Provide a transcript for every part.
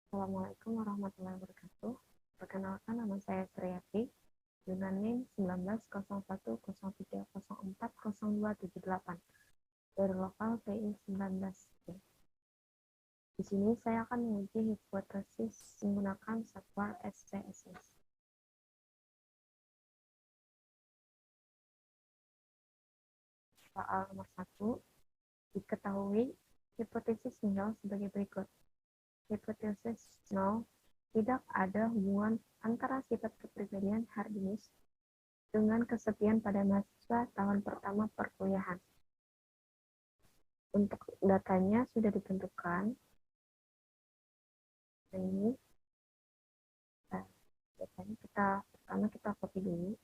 Assalamualaikum warahmatullahi wabarakatuh. Perkenalkan, nama saya Sriyati dengan NIM 190103040278 dari lokal TI 19C. Di sini saya akan menguji hipotesis menggunakan software SPSS. Soal nomor 1, diketahui hipotesis nil sebagai berikut. Hipotesis 0, tidak ada hubungan antara sifat kepribadian Hardinis dengan kesepian pada mahasiswa tahun pertama perkuliahan. Untuk datanya sudah ditentukan. Nah, ini datanya pertama kita copy dulu.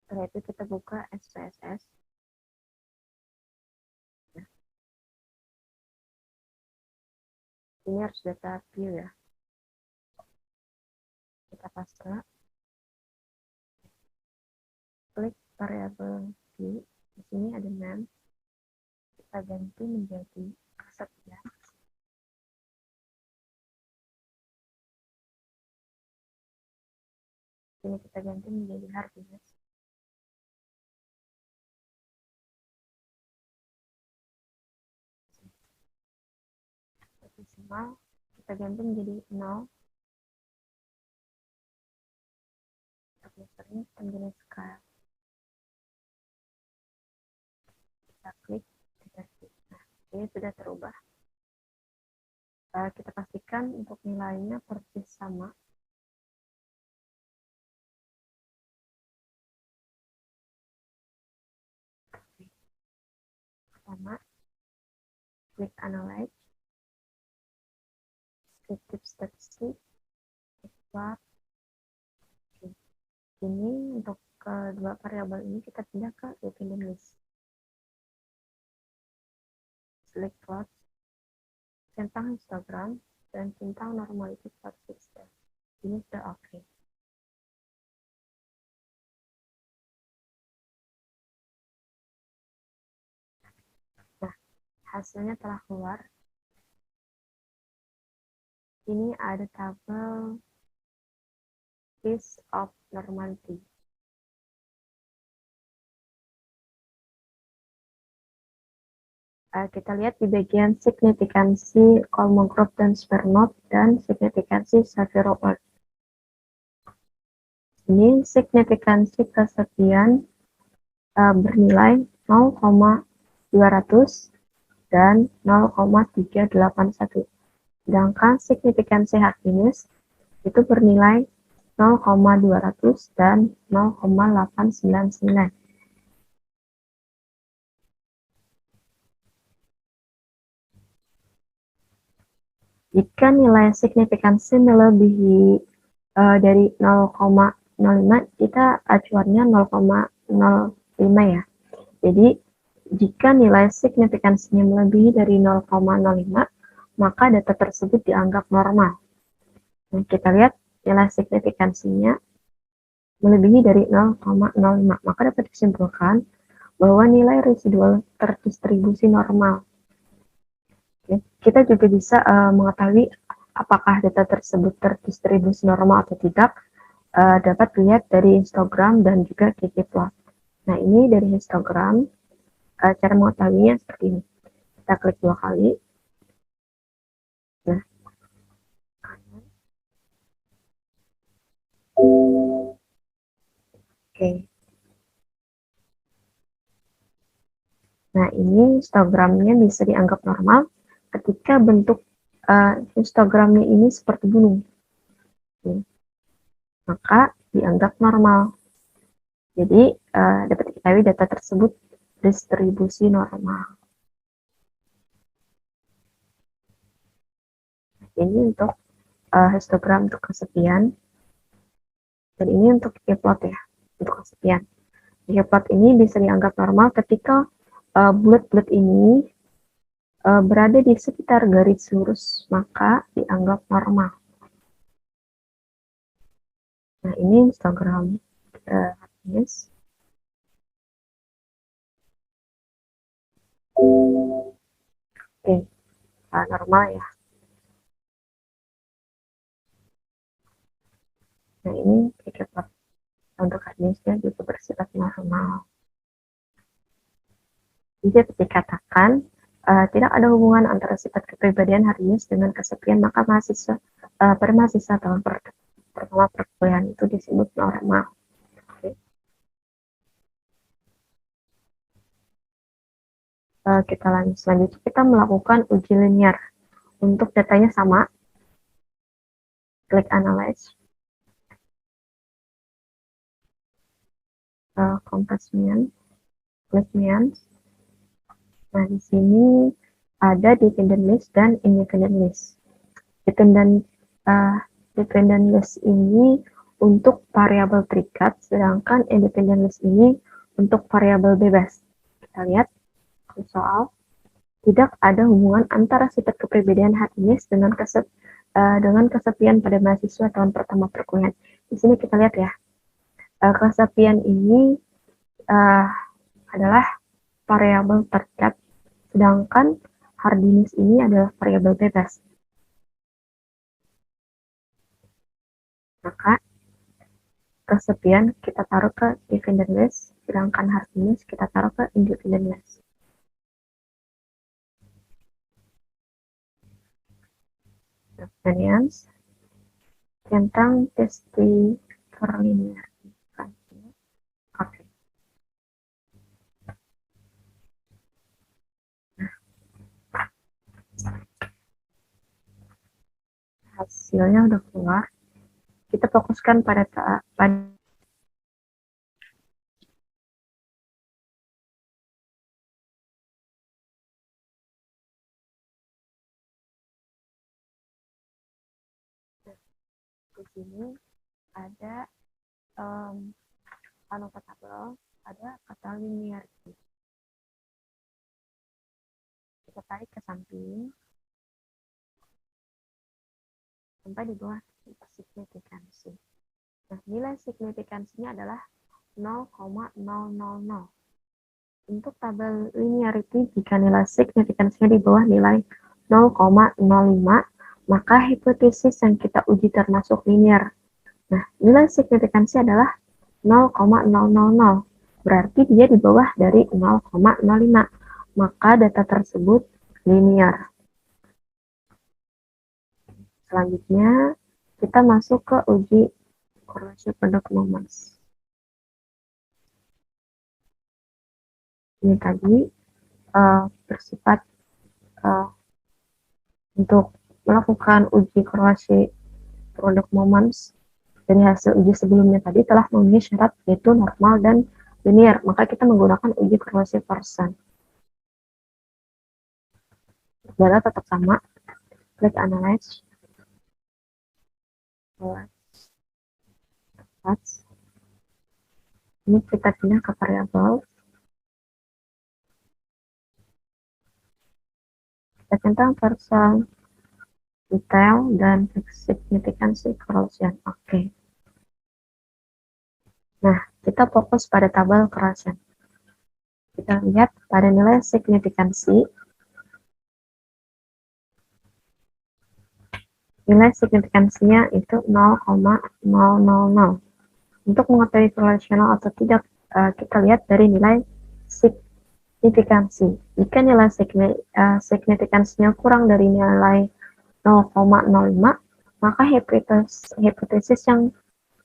Setelah itu kita buka SPSS. Nah, ini harus data view ya. Kita paste. Klik variabel view. Di sini ada name. Kita ganti menjadi kesepian. Ini kita ganti menjadi Hardinis. Desimal kita ganti menjadi 0. Kita sering penggunaan skala. Kita klik deteksi. Nah, ini sudah terubah. Kita pastikan untuk nilainya persis sama. Pertama, klik analyze, klik tips statistik, explore. Ini untuk kedua variabel ini kita pindah ke dependent list. Select plot, centang histogram, dan centang normality plot system. Ini sudah oke. Nah, hasilnya telah keluar. Ini ada tabel list of normality. Kita lihat di bagian signifikansi Kolmogorov dan Smirnov dan signifikansi Shapiro-Wilk. Ini signifikansi kesepian bernilai 0,200 dan 0,381. Sedangkan signifikansi Hardinis itu bernilai 0,200 dan 0,899. Jika nilai signifikansi melebihi dari 0,05, kita acuannya 0,05 ya. Jadi, jika nilai signifikansinya melebihi dari 0,05, maka data tersebut dianggap normal. Nah, kita lihat nilai signifikansinya melebihi dari 0,05, maka dapat disimpulkan bahwa nilai residual terdistribusi normal. Kita juga bisa mengetahui apakah data tersebut terdistribusi normal atau tidak, dapat dilihat dari histogram dan juga ggplot. Nah, ini dari histogram, cara mengetahuinya seperti ini. Kita klik 2 kali. Nah, oke. Nah, ini histogramnya bisa dianggap normal ketika bentuk histogramnya ini seperti gunung. Maka dianggap normal. Jadi, dapat diketahui data tersebut distribusi normal. Ini untuk histogram untuk kesepian. Dan ini untuk ggplot ya, untuk kesepian. Ggplot ini bisa dianggap normal ketika bulat-bulat ini berada di sekitar garis lurus, maka dianggap normal. Nah, ini histogram. Hafiz. Oke, normal ya. Nah, ini kekepot untuk Hafiz juga bersifat normal. Jika dikatakan tidak ada hubungan antara sifat kepribadian Hafiz dengan kesepian, maka pada mahasiswa tahun pertama perkuliahan itu disebut normal. Oke. Kita lanjut selanjutnya, kita melakukan uji linear. Untuk datanya sama, klik analyze, compressment, klik means. Nah, di sini ada dependent list dan independent list. Dependent list ini untuk variabel terikat, sedangkan independent list ini untuk variabel bebas. Kita lihat soal, tidak ada hubungan antara sifat kepribadian Hafiz dengan kesepian pada mahasiswa tahun pertama perkuliahan. Di sini kita lihat ya, kesepian ini adalah variabel terikat, sedangkan hardiness ini adalah variabel bebas. Maka kesepian kita taruh ke dependent list, sedangkan hardiness kita taruh ke independent list. Variance tentang testicular. Oke. Hasilnya udah keluar. Kita fokuskan pada di sini ada tabel, ada kata linearity. Kita tarik ke samping sampai di bawah signifikansi. Nah, nilai signifikansinya adalah 0,000. Untuk tabel linearity, jika nilai signifikansinya di bawah nilai 0,05, maka hipotesis yang kita uji termasuk linear. Nah, nilai signifikansi adalah 0,000. Berarti dia di bawah dari 0,05. Maka data tersebut linear. Selanjutnya, kita masuk ke uji korelasi product moments. Ini tadi bersifat untuk melakukan uji korelasi product moments dari hasil uji sebelumnya tadi telah memenuhi syarat yaitu normal dan linear, maka kita menggunakan uji korelasi persen. Data tetap sama, klik analyze, ini kita pindah ke variabel, kita tentang persen, detail, dan signifikansi correlation. Oke. Nah, kita fokus pada tabel correlation. Kita lihat pada nilai signifikansi. Nilai signifikansinya itu 0,000. Untuk mengetahui korelasional atau tidak, kita lihat dari nilai signifikansi. Jika nilai signifikansinya kurang dari nilai 0,05, maka hipotesis yang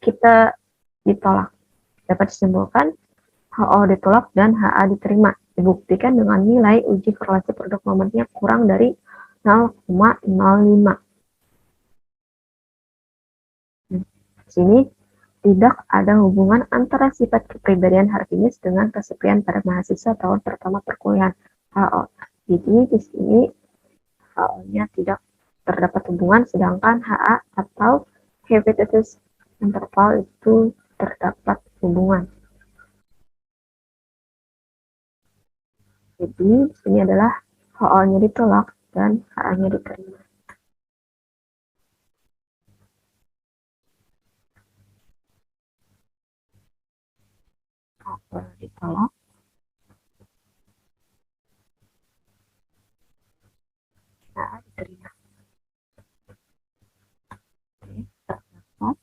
kita ditolak. Dapat disimpulkan HO ditolak dan HA diterima. Dibuktikan dengan nilai uji korelasi produk momennya kurang dari 0,05. Di sini tidak ada hubungan antara sifat kepribadian Hafiz dengan kesepian pada mahasiswa tahun pertama perkuliahan HO. Jadi di sini HO-nya tidak terdapat hubungan, sedangkan HA atau hipotesis interval itu terdapat hubungan. Jadi di sini adalah HO-nya ditolak dan HA-nya diterima. Boleh ditolak. Nah, diterima. Oke, terdapat.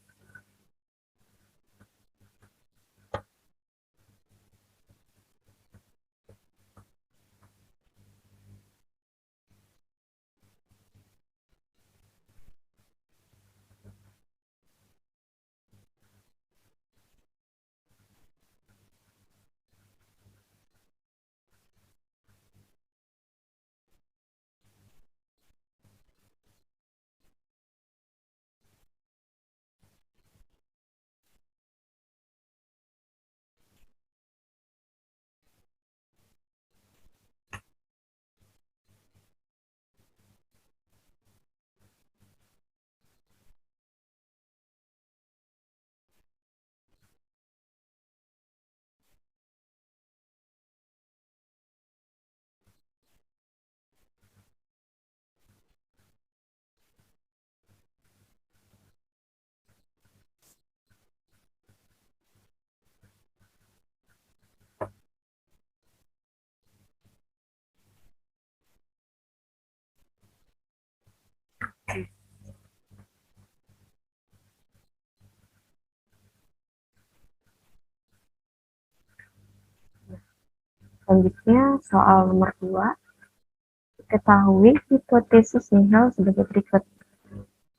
Selanjutnya, soal nomor 2. Ketahui hipotesis nihil sebagai berikut.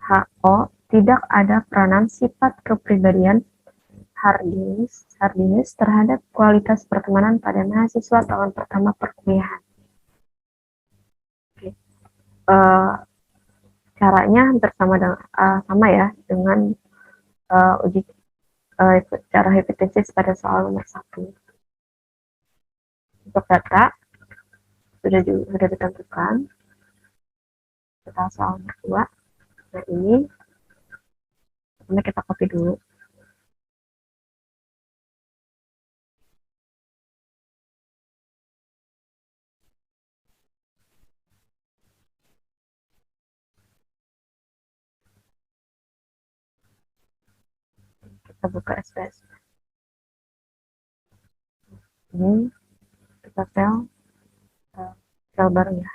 HO tidak ada peranan sifat kepribadian Hardinus terhadap kualitas pertemanan pada mahasiswa tahun pertama perkuliahan. Oke. Caranya hampir sama ya dengan uji cara hipotesis pada soal nomor 1. Untuk data sudah ditentukan. Kita soal nomor 2. Nah, ini kita copy dulu. Kita buka SPS. Ini kita file baru ya.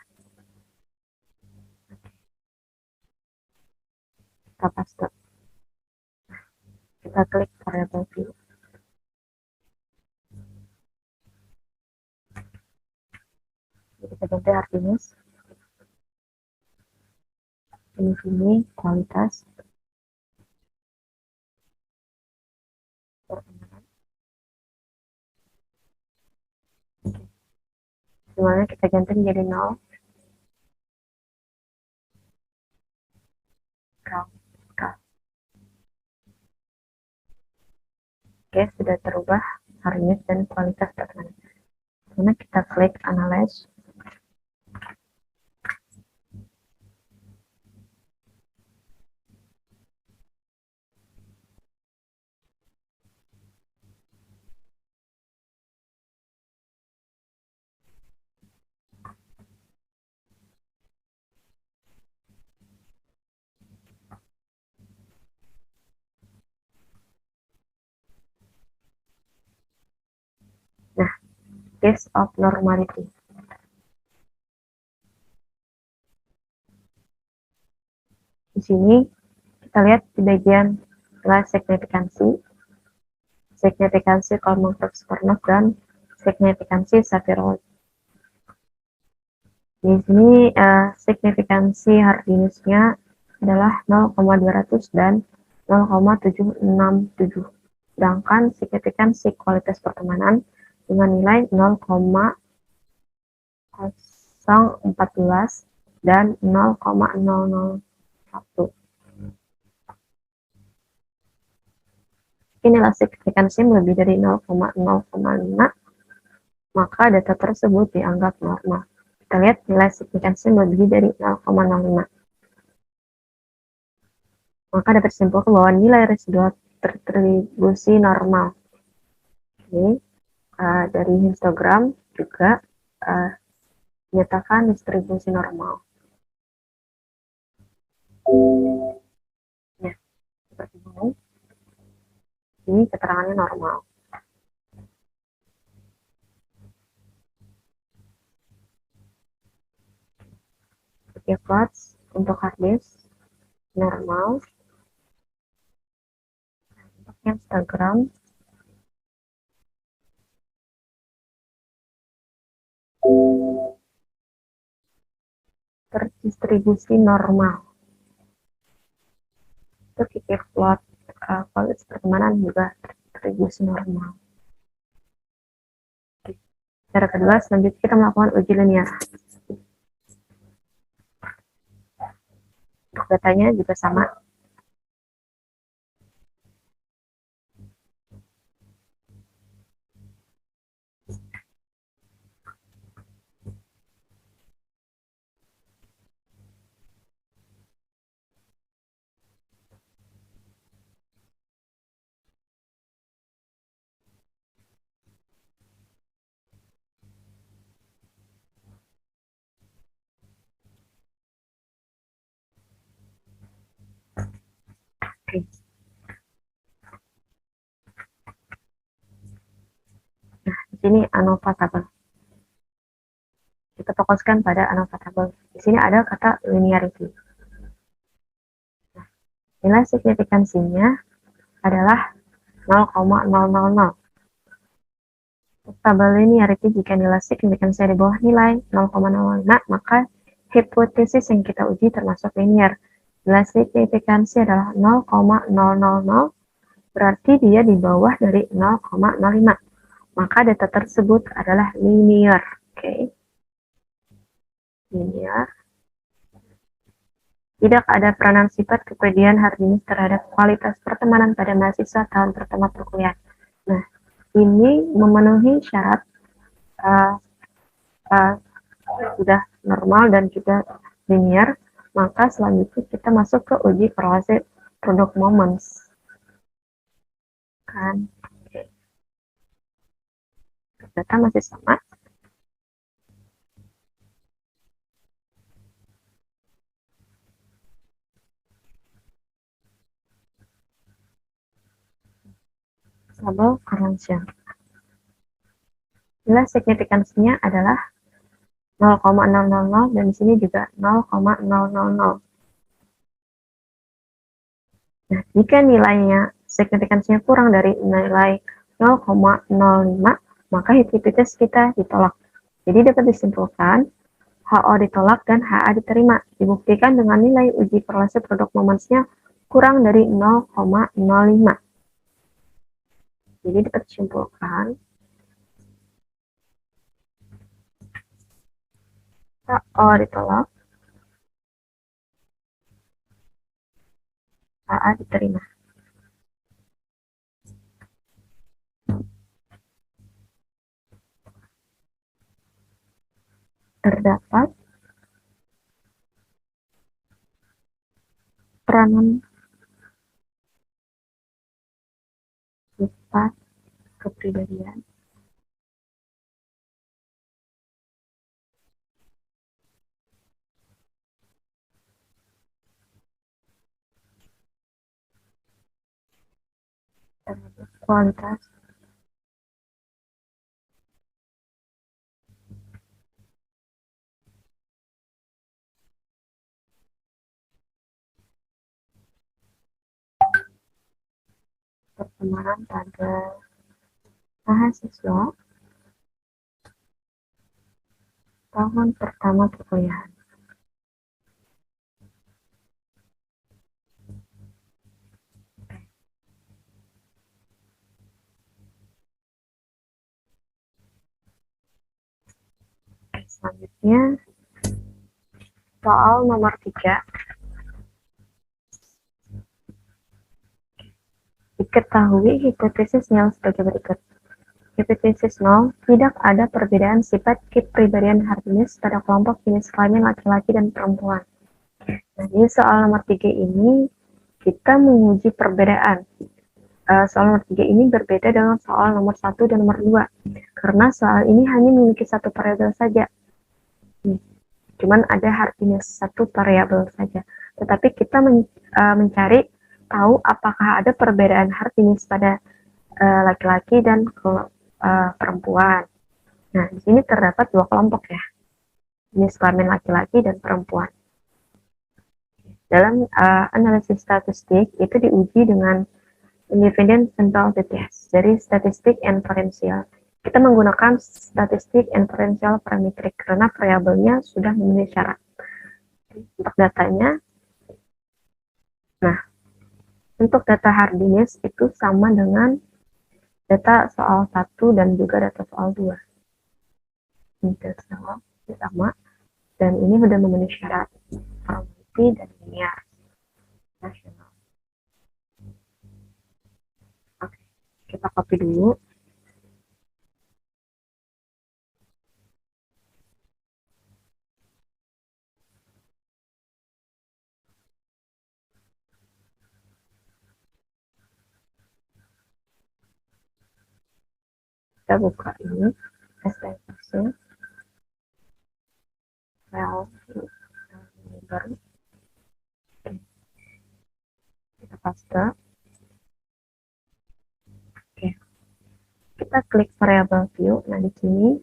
Kita paste. Kita klik variable view. Jadi kita ganti Hardinus. Ini kualitas pertemanan. Dimana kita ganti menjadi 0. Oke, sudah terubah Hardinus dan kualitas pertemanan. Dimana kita klik analyze. Nah, case of normality. Di sini kita lihat di bagian kelas signifikansi Kolmogorov-Smirnov dan signifikansi Sapir-Whorf. Di sini signifikansi Hardinusnya adalah 0,200 dan 0,767. Sedangkan signifikansi kualitas pertemanan dengan nilai 0,014 dan 0,001. Nilai signifikansi lebih dari 0,0,5, maka data tersebut dianggap normal. Kita lihat nilai signifikansi lebih dari 0,05. Maka dapat disimpulkan bahwa nilai residual terdistribusi normal. Oke. Dari histogram juga menyatakan distribusi normal. Ya, seperti ini. Ini keterangannya normal. PK plots untuk hard disk normal, untuk Instagram terdistribusi normal. Untuk PK plot kualitas pertemanan juga terdistribusi normal. Cara kedua, selanjutnya kita melakukan uji linear. Untuk datanya juga sama. Oke. Nah, di sini ANOVA table. Kita fokuskan pada ANOVA table. Di sini ada kata linearity. Nah, nilai signifikansinya adalah 0,000. Untuk tabel linearity, jika nilai signifikansi di bawah nilai 0,05, maka hipotesis yang kita uji termasuk linear. Nilai signifikansi adalah 0,000, berarti dia di bawah dari 0,05. Maka data tersebut adalah linear. Oke. Linear. Tidak ada peranan sifat kepribadian hard disk terhadap kualitas pertemanan pada mahasiswa tahun pertama perkuliahan. Nah, ini memenuhi syarat sudah normal dan juga linear, maka selanjutnya kita masuk ke uji korelasi product moments. Kan, oke. Data masih sama. Tabel correlation. Nilai signifikansinya adalah 0,000 dan di sini juga 0,000. Nah, jika nilainya signifikansinya kurang dari nilai 0,05, maka hipotesis kita ditolak. Jadi dapat disimpulkan HO ditolak dan HA diterima. Dibuktikan dengan nilai uji korelasi produk momentsnya kurang dari 0,05. Jadi dapat disimpulkan HO ditolak, HA diterima. Terdapat peranan sifat kepribadian terhadap kualitas pertemanan pada mahasiswa tahun pertama perkuliahan. Selanjutnya, soal nomor 3. Diketahui hipotesis nol sebagai berikut. Hipotesis 0, tidak ada perbedaan sifat kepribadian hard disk pada kelompok jenis kelamin laki-laki dan perempuan. Nah, di soal nomor 3 ini, kita menguji perbedaan. Soal nomor 3 ini berbeda dengan soal nomor 1 dan nomor 2, karena soal ini hanya memiliki satu variabel saja. Cuman ada hard disk satu variabel saja. Tetapi kita mencari tahu apakah ada perbedaan hard disk pada laki-laki dan perempuan. Nah, di sini terdapat dua kelompok ya, jenis kelamin laki-laki dan perempuan. Dalam analisis statistik itu diuji dengan independent sample test dari statistik inferensial. Kita menggunakan statistik inferensial parametrik karena variabelnya sudah memenuhi syarat. Untuk datanya, nah, untuk data hardiness itu sama dengan data soal 1 dan juga data soal 2. Ini soal sama, dan ini sudah memenuhi syarat probability dan linear nasional. Oke, kita copy dulu. Kita buka ini, STFC, file ini baru, kita paste. Oke, kita klik variable view. Nah, di sini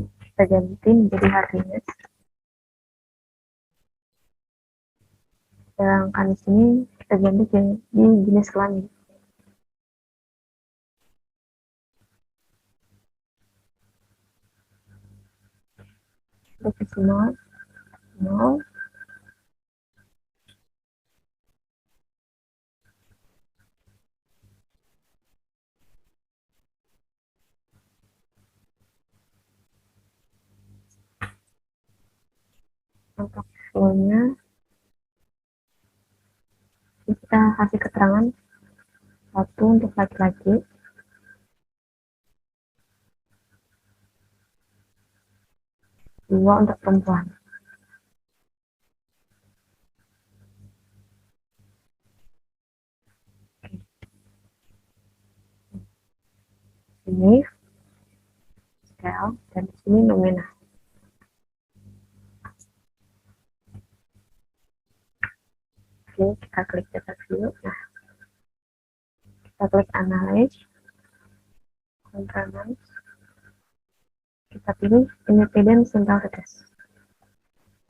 kita ganti menjadi hardiness. Sedangkan di sini kita ganti jadi jenis kelamin. Decimal 0. Untuk flow-nya kita kasih keterangan 1 untuk laki-laki, 2 untuk perempuan. Ini scale dan di sini nominal. Oke, kita klik data view. Nah, kita klik analyze, components, kita pilih independent sample test.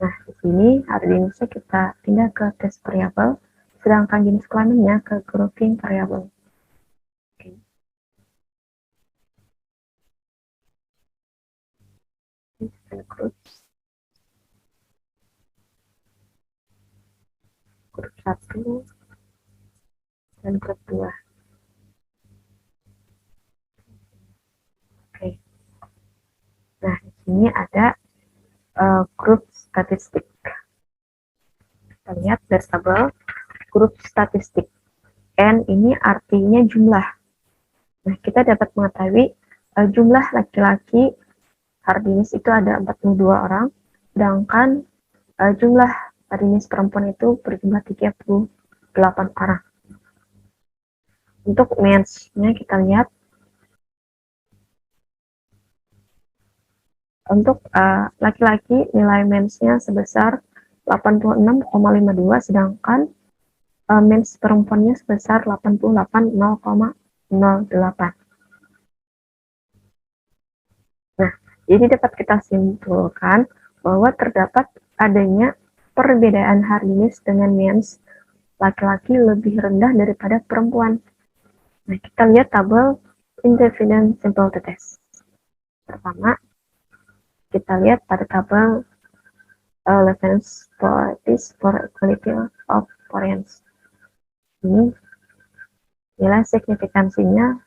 Nah, di sini hardiness-nya kita pindah ke test variable, sedangkan jenis kelaminnya ke grouping variable. Oke. Grup 1 dan grup 2. Oke. Nah, di sini ada grup statistik. Kita lihat dari tabel grup statistik. N ini artinya jumlah. Nah, kita dapat mengetahui jumlah laki-laki hardiness itu ada 42 orang, sedangkan jumlah hardiness perempuan itu berjumlah 38 orang. Untuk mens-nya kita lihat, untuk laki-laki nilai mens-nya sebesar 86,52, sedangkan mens perempuannya sebesar 88,0,08. Nah, jadi dapat kita simpulkan bahwa terdapat adanya perbedaan hardiness dengan mens laki-laki lebih rendah daripada perempuan. Nah, kita lihat tabel independent sample test. Pertama, kita lihat pada tabel reference for this for equality of variance. Ini nilai signifikansinya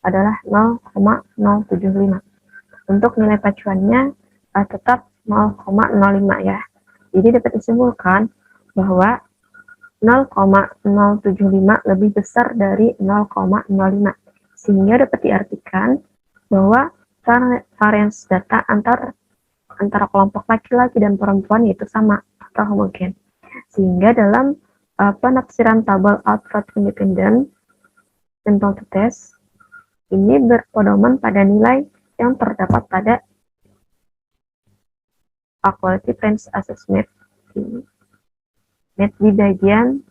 adalah 0,075. Untuk nilai pacuannya tetap 0,05 ya. Jadi dapat disimpulkan bahwa 0,075 lebih besar dari 0,05, sehingga dapat diartikan bahwa varians data antara kelompok laki-laki dan perempuan yaitu sama atau homogen, sehingga dalam penafsiran tabel output independent sample test ini berpedoman pada nilai yang terdapat pada equality range assessment di bagian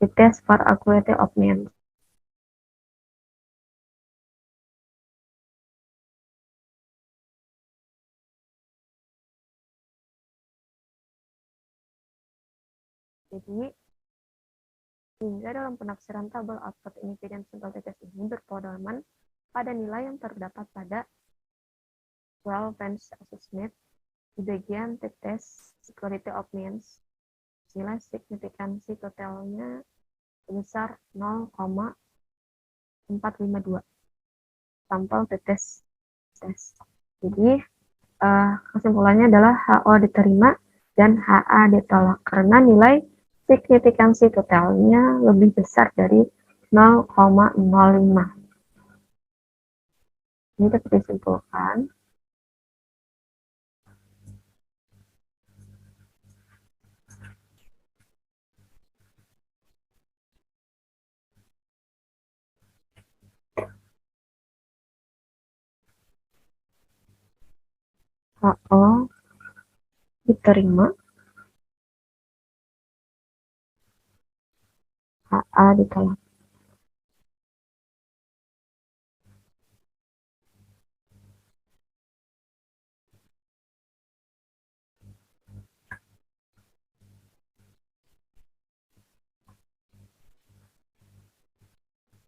the test for equality of men. Jadi, hingga dalam penafsiran tabel output impedance simple test ini berpedoman pada nilai yang terdapat pada 12 bench assessment di bagian t-test security of means. Nilai signifikansi totalnya sebesar 0,452 sampel t-test. Jadi, kesimpulannya adalah HO diterima dan HA ditolak karena nilai signifikansi totalnya lebih besar dari 0,05. Ini dapat disimpulkan HO diterima, HA ditolak.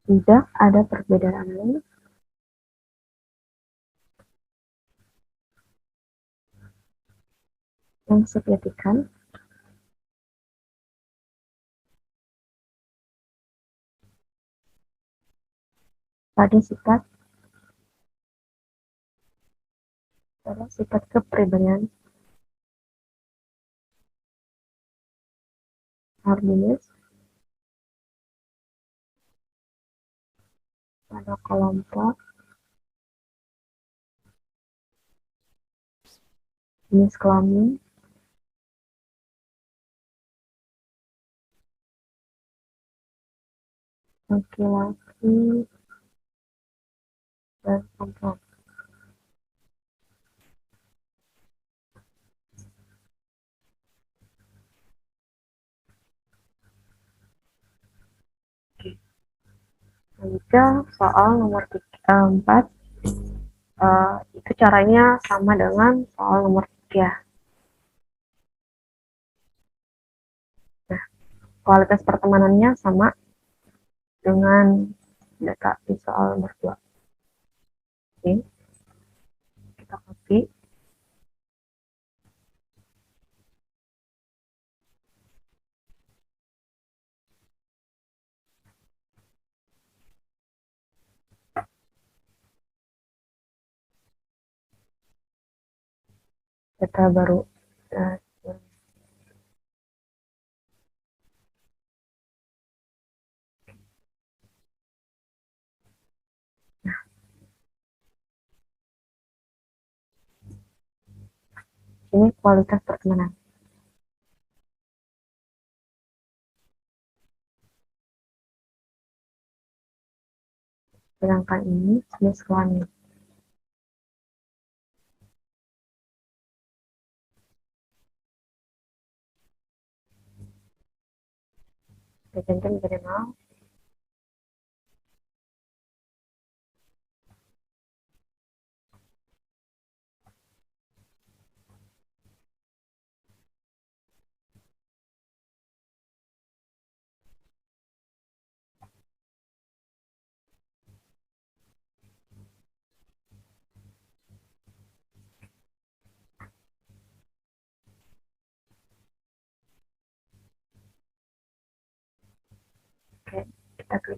Tidak ada perbedaan lain yang signifikan pada sifat kepribadian hardiness pada kelompok jenis kelamin laki-laki dan perempuan. Jika soal nomor 4 itu caranya sama dengan soal nomor 3. Nah, kualitas pertemanannya sama dengan data di soal nomor 2. Oke, kita copy. Data baru. Ini kualitas pertemanan. Sedangkan ini jenis kelamin. Kita menjadi 0. Oke, kita klik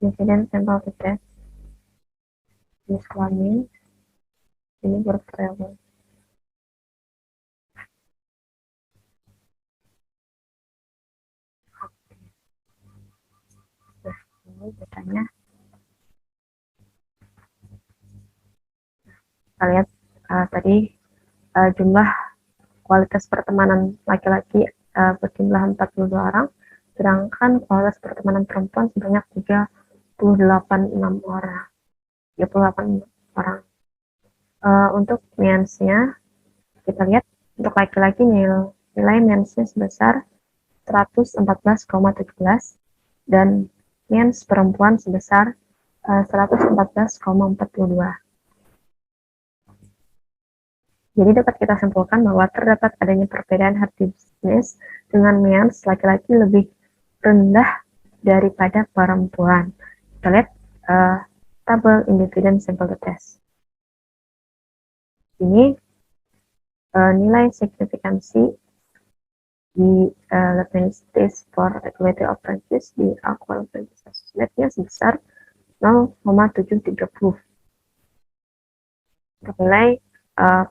insiden sampel test jenis kelamin. Ini bervariabel. Nah, ini datanya. Kita lihat tadi jumlah kualitas pertemanan laki-laki berjumlah 42 orang, sedangkan kualitas pertemanan perempuan sebanyak 38 orang. 38 orang. Untuk mensnya, kita lihat untuk laki-laki nilai mensnya sebesar 114,17 dan mens perempuan sebesar 114,42. Jadi dapat kita simpulkan bahwa terdapat adanya perbedaan hardiness dengan means laki-laki lebih rendah daripada perempuan. Kita lihat tabel independent sample test. Ini nilai signifikansi di litmus test for equality of ranges di Equal Ranges Assessment-nya sebesar 0,730. Nilai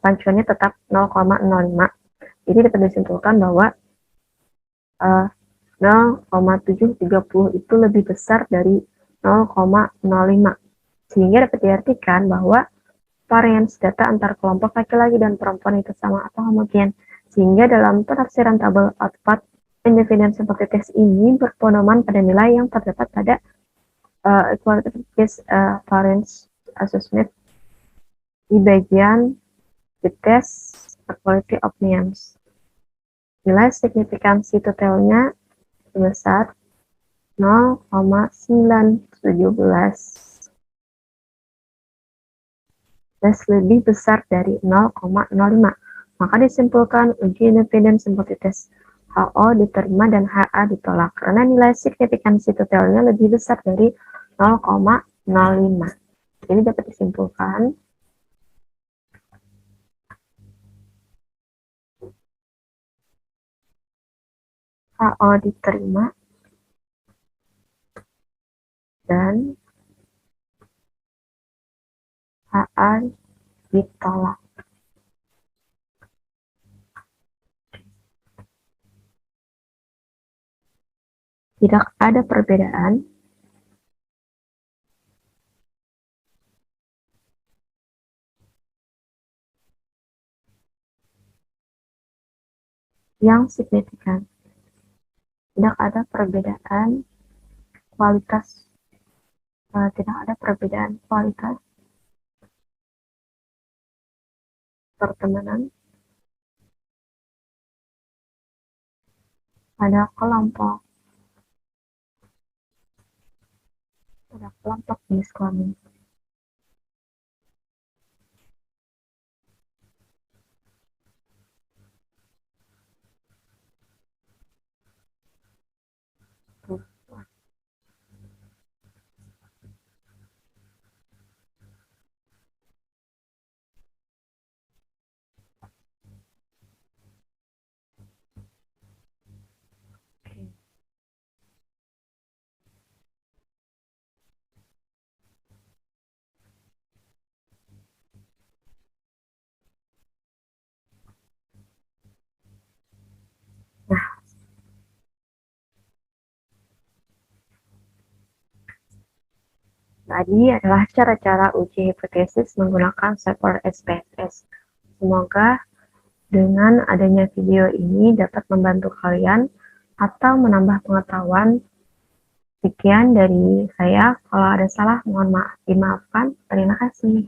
pancuannya tetap 0,05. Jadi dapat disimpulkan bahwa 0,730 itu lebih besar dari 0,05. Sehingga dapat diartikan bahwa varians data antar kelompok laki-laki dan perempuan itu sama atau homogen. Sehingga dalam penafsiran tabel output independent sample test ini berpedoman pada nilai yang terdapat pada equality case variance assessment di bagian the test equality of means. Nilai signifikansi totalnya sebesar 0,917 dan lebih besar dari 0,05. Maka disimpulkan uji independent sample test HO diterima dan HA ditolak karena nilai signifikansi totalnya lebih besar dari 0,05. Jadi dapat disimpulkan HO diterima dan HA ditolak. Tidak ada perbedaan yang signifikan. Tidak ada perbedaan kualitas. Tidak ada perbedaan kualitas pertemanan pada kelompok jenis kelamin. Nah, tadi adalah cara-cara uji hipotesis menggunakan software SPSS. Semoga dengan adanya video ini dapat membantu kalian atau menambah pengetahuan. Sekian dari saya. Kalau ada salah, mohon maaf. Dimaafkan. Terima kasih.